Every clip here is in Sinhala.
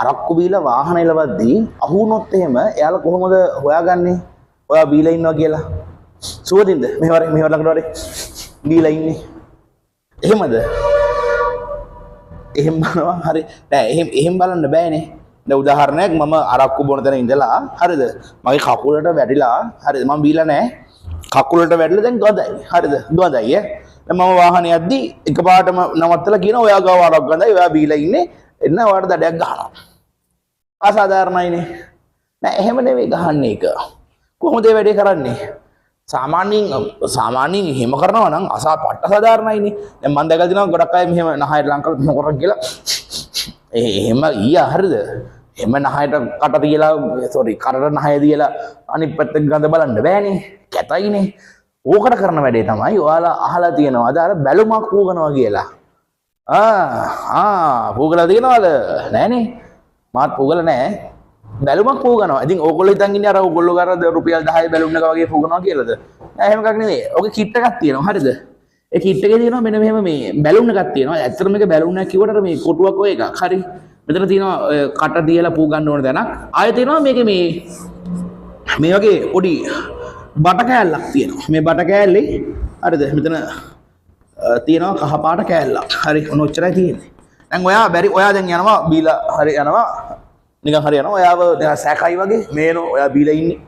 අරක්කු බීලා වාහන එලවද්දී අහු වුණොත් එහෙම එයාලා කොහොමද හොයාගන්නේ? ඔයා බීලා ඉන්නවා කියලා. සුවදින්ද? මෙහෙවර ළඟට වරේ බීලා ඉන්නේ. එහෙමද? එහෙම බලනවා. හරි. නෑ එහෙම බලන්න බෑනේ. දැන් උදාහරණයක් මම අරක්කු බොන තැන ඉඳලා හරිද? මගේ කකුලට වැටිලා හරිද? මම බීලා නෑ. කකුලට වැටලා දැන් ගඳයි. හරිද? ගඳයි ඈ. දැන් මම වාහනේ යද්දි එකපාරටම නවත්තලා කියනවා ඔයා ගාව අරක් ගඳයි. ඔයා බීලා ඉන්නේ. එන්න ඔයාලට දඩයක් ගහනවා. අසාධාරණයිනේ. නෑ එහෙම නෙවෙයි ගහන්නේ එක. කොහොමද මේ වැඩේ කරන්නේ? සාමාන්‍යයෙන් එහෙම කරනවා නම් පට්ට සාධාරණයිනේ. දැන් මම දැකලා දිනවා ගොඩක් අය මෙහෙම නහයට ලං කරලා මෙහෙම කරක් කියලා. එහෙම ඊයා හරිද? එහෙම නහයට කට තියලා කරට නහය තියලා අනිත් පැත්තට ගඳ බලන්න බෑනේ. කැතයිනේ. ඕකට කරන වැඩේ තමයි ඔයාලා අහලා තියෙනවාද අර බැලුමක් පූගනවා කියලා. පූගලා තියෙනවද? නෑනේ. මාත් පූගලා නෑ. බැලුමක් පූගනවා. ඉතින් ඕගොල්ලෝ හිතන් ඉන්නේ අර ඕගොල්ලෝ කර රුපියල් 10 බැලුම් එක වගේ පූගනවා කියලාද? නෑ එහෙම එකක් නෙවෙයි. ඔගේ කිට් එකක් තියෙනවා. හරිද? ඒ කිට් එකේ තියෙනවා මෙන්න මෙහෙම මේ බැලුම් එකක් තියෙනවා. ඇත්තටම මේක බැලුම් එකක් කිව්වට මේ කොටුවක් ඔය එකක්. හරි. මෙතන තියෙනවා කට තියලා පූ ගන්න ඕන තැනක්. ආයෙ තියෙනවා මේකේ මේ වගේ පොඩි බට කෑල්ලක් තියෙනවා. මේ බට කෑල්ලේ හරිද? මෙතන තියෙනවා කහ පාට කෑල්ලක්. හරි. ඔන්න ඔච්චරයි තියෙන්නේ. දැන් ඔයා දැන් යනවා බීලා හරි යනවා. නිකන් හරි යනවා. ඔයාව දැන් සැකයි වගේ මේනෝ ඔයා බීලා ඉන්නේ.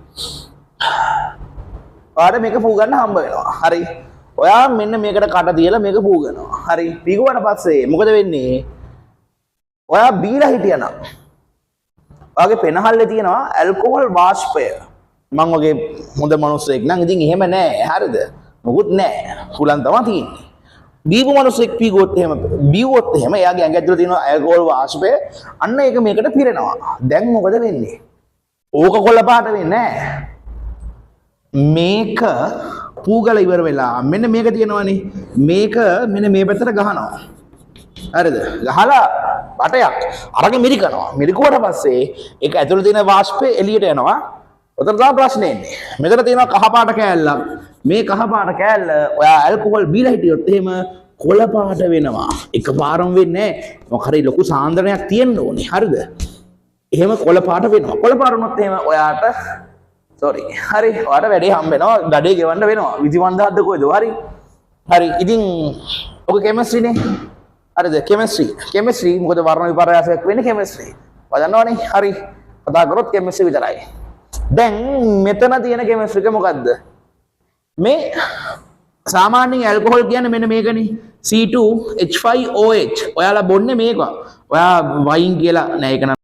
ඔයාට මේක පූ ගන්න හම්බ වෙනවා. හරි. ඔයා මෙන්න මේකට කට තියලා මේක පූ ගන්නවා. හරි. පීගුවට පස්සේ මොකද වෙන්නේ? ඔයා බීලා හිටියනම් ඔයාගේ පෙනහල්ලේ තියෙනවා ඇල්කොහොල් වාෂ්පය. මං වගේ හොඳ මිනිස්සෙක් නම් ඉතින් එහෙම නෑ. හරිද? මොකුත් නෑ. හුලන් තමයි තියෙන්නේ. බීපු මිනිස්සෙක් බීවොත් එහෙම එයාගේ ඇඟ ඇතුලේ තියෙන ඇල්කොහොල් වාෂ්පය අන්න ඒක මේකට පිරෙනවා. දැන් මොකද වෙන්නේ? ඕක කොළ පාට වෙන්නේ නෑ. මේක පූගල ඉවර වෙලා මෙන්න මේක තියෙනවනේ. මේක මෙන්න මේ පැත්තට ගහනවා. හරිද? ගහලා බටයක් අරගෙන මිරිකනවා. මිරිකුවට පස්සේ ඒක ඇතුලේ තියෙන වාෂ්පය එළියට යනවා. උතන තමයි ප්‍රශ්නේ එන්නේ. මෙතන තියෙනවා කහ පාට කෑල්ලක්. මේ කහ පාට කෑල්ල ඔයා ඇල්කොහොල් බීලා හිටියොත් එහෙම කොළ පාට වෙනවා. එකපාරම වෙන්නේ නැහැ. මොකක් හරි ලොකු සාන්ද්‍රණයක් තියෙන්න ඕනේ. හරිද? එහෙම කොළ පාට වෙනවා. කොළ පාට වුණොත් එහෙම ඔයාට හරි. ඔයාට වැඩේ හම්බ වෙනවා. ගඩේ ගෙවන්න වෙනවා. විදිවන්ද හද්ද කොයිද? හරි. ඉතින් ඔක කෙමිස්ට්‍රිනේ. හරිද? කෙමිස්ට්‍රි මොකද වර්ණ විපර්යාසයක් වෙන්නේ කෙමිස්ට්‍රි. වදන්නවනේ. හරි. කතා කරොත් කෙමිස්ට්‍රි විතරයි. දැන් මෙතන තියෙන කෙමිස්ට්‍රි එක මොකද්ද? මේ සාමාන්‍යයෙන් ඇල්කොහොල් කියන්නේ මෙන්න මේකනේ C2H5OH. ඔයාලා බොන්නේ මේක. ඔයා වයින් කියලා නෑ ඒක